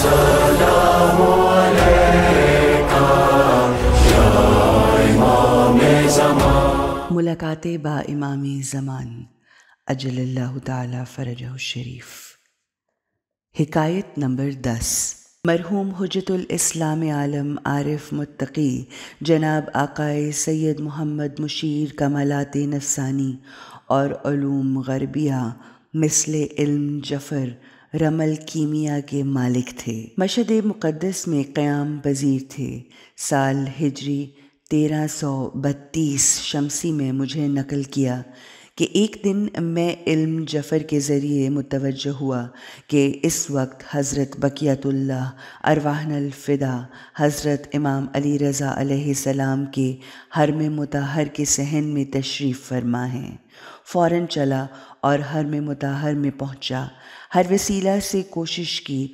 السلام علیکہ یا امام زمان۔ ملاقات با امام زمان اجل اللہ تعالی فرجہ الشریف۔ حکایت نمبر 10۔ مرحوم حجت الاسلام عالم عارف متقی جناب آقائے سید محمد مشیر کمالات نفسانی اور علوم غربیہ مثل علم جفر رمل کیمیا کے مالک تھے۔ مشہد مقدس میں قیام پذیر تھے۔ سال ہجری 1332 شمسی میں مجھے نقل کیا کہ ایک دن میں علم جفر کے ذریعے متوجہ ہوا کہ اس وقت حضرت بقیت اللہ ارواحنا الفدا حضرت امام علی رضا علیہ السلام کے حرم مطہر کے صحن میں تشریف فرما ہیں۔ فوراً چلا اور حرم مطہر میں پہنچا۔ ہر وسیلہ سے کوشش کی،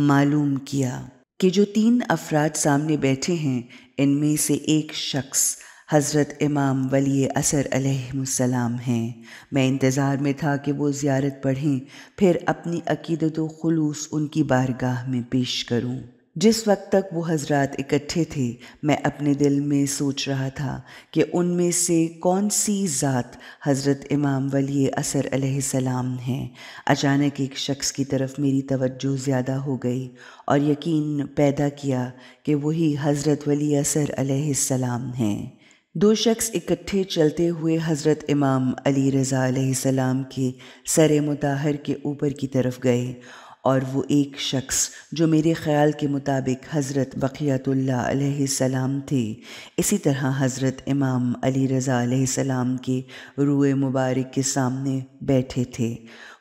معلوم کیا کہ جو 3 افراد سامنے بیٹھے ہیں ان میں سے ایک شخص حضرت امام ولی عصر علیہ السلام ہیں۔ میں انتظار میں تھا کہ وہ زیارت پڑھیں، پھر اپنی عقیدت و خلوص ان کی بارگاہ میں پیش کروں۔ جس وقت تک وہ حضرات اکٹھے تھے میں اپنے دل میں سوچ رہا تھا کہ ان میں سے کون سی ذات حضرت امام ولی عصر علیہ السلام ہیں۔ اچانک ایک شخص کی طرف میری توجہ زیادہ ہو گئی اور یقین پیدا کیا کہ وہی حضرت ولی عصر علیہ السلام ہیں۔ 2 شخص اکٹھے چلتے ہوئے حضرت امام علی رضا علیہ السلام کے سر مطہر کے اوپر کی طرف گئے، اور وہ ایک شخص جو میرے خیال کے مطابق حضرت بقیت اللہ علیہ السلام تھے، اسی طرح حضرت امام علی رضا علیہ السلام کے روئے مبارک کے سامنے بیٹھے تھے،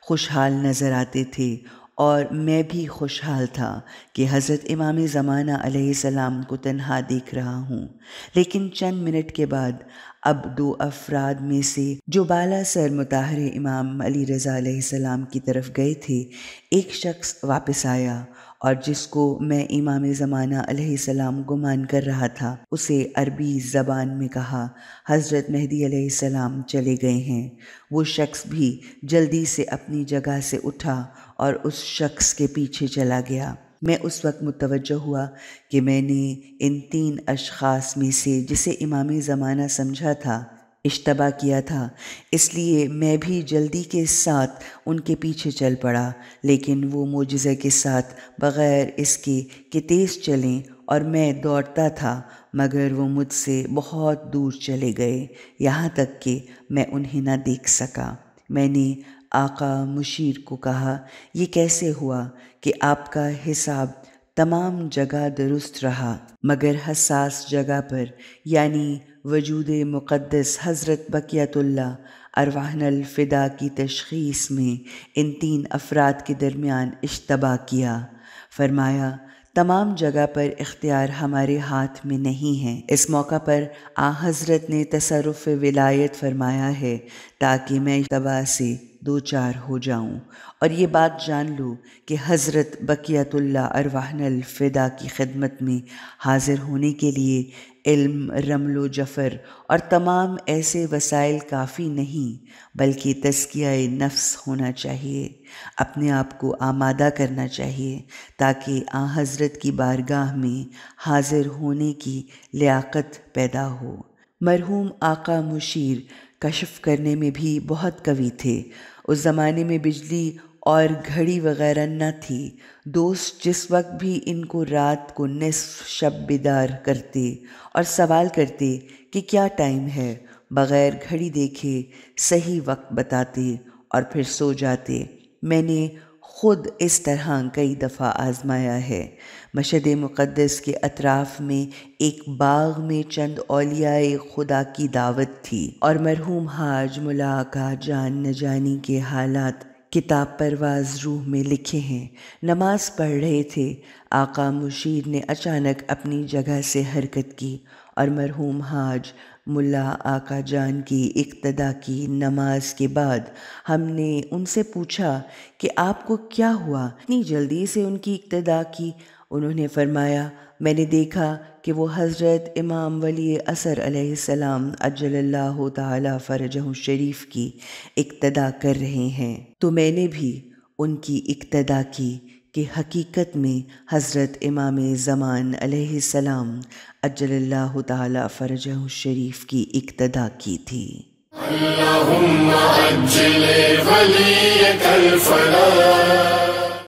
خوشحال نظر آتے تھے، اور میں بھی خوشحال تھا کہ حضرت امام زمانہ علیہ السلام کو تنہا دیکھ رہا ہوں۔ لیکن چند منٹ کے بعد اب 2 افراد میں سے جو بالا سر مطہر امام علی رضا علیہ السلام کی طرف گئے تھے، ایک شخص واپس آیا اور جس کو میں امام زمانہ علیہ السلام گمان کر رہا تھا اسے عربی زبان میں کہا، حضرت مہدی علیہ السلام چلے گئے ہیں۔ وہ شخص بھی جلدی سے اپنی جگہ سے اٹھا اور اس شخص کے پیچھے چلا گیا۔ میں اس وقت متوجہ ہوا کہ میں نے ان 3 اشخاص میں سے جسے امام زمانہ سمجھا تھا اشتباہ کیا تھا، اس لیے میں بھی جلدی کے ساتھ ان کے پیچھے چل پڑا، لیکن وہ معجزے کے ساتھ بغیر اس کے کہ تیز چلیں اور میں دوڑتا تھا، مگر وہ مجھ سے بہت دور چلے گئے، یہاں تک کہ میں انہیں نہ دیکھ سکا۔ میں نے آقا مشیر کو کہا، یہ کیسے ہوا کہ آپ کا حساب تمام جگہ درست رہا مگر حساس جگہ پر یعنی وجود مقدس حضرت بقیت اللہ ارواحنا الفدا کی تشخیص میں ان 3 افراد کے درمیان اشتباہ کیا؟ فرمایا، تمام جگہ پر اختیار ہمارے ہاتھ میں نہیں ہے۔ اس موقع پر حضرت نے تصرف ولایت فرمایا ہے تاکہ میں اشتباہ سے 2 ہو جاؤں، اور یہ بات جان لو کہ حضرت بقیت اللہ ارواحنا الفدا کی خدمت میں حاضر ہونے کے لیے علم رمل و جفر اور تمام ایسے وسائل کافی نہیں، بلکہ تزکیہ نفس ہونا چاہیے، اپنے آپ کو آمادہ کرنا چاہیے تاکہ حضرت کی بارگاہ میں حاضر ہونے کی لیاقت پیدا ہو۔ مرحوم آقا مشیر کشف کرنے میں بھی بہت قوی تھے۔ اس زمانے میں بجلی اور گھڑی وغیرہ نہ تھی۔ دوست جس وقت بھی ان کو رات کو نصف شب بیدار کرتے اور سوال کرتے کہ کیا ٹائم ہے، بغیر گھڑی دیکھے صحیح وقت بتاتے اور پھر سو جاتے۔ میں نے خود اس طرح کئی دفعہ آزمایا ہے۔ مشہد مقدس کے اطراف میں ایک باغ میں چند اولیاء خدا کی دعوت تھی، اور مرحوم حاج ملا آقا جان نجانی کے حالات کتاب پرواز روح میں لکھے ہیں۔ نماز پڑھ رہے تھے، آقا مشیر نے اچانک اپنی جگہ سے حرکت کی اور مرحوم حاج ملا آقا جان کی اقتدا کی۔ نماز کے بعد ہم نے ان سے پوچھا کہ آپ کو کیا ہوا، اتنی جلدی سے ان کی اقتدا کی؟ انہوں نے فرمایا، میں نے دیکھا کہ وہ حضرت امام ولی عصر علیہ السلام عجل اللہ تعالی فرجہ الشریف کی اقتدا کر رہے ہیں، تو میں نے بھی ان کی اقتدا کی کہ حقیقت میں حضرت امام زمان علیہ السلام عجل اللہ تعالی فرجہ الشریف کی اقتدا کی تھی۔ اللہم عجل ولیک الفلاح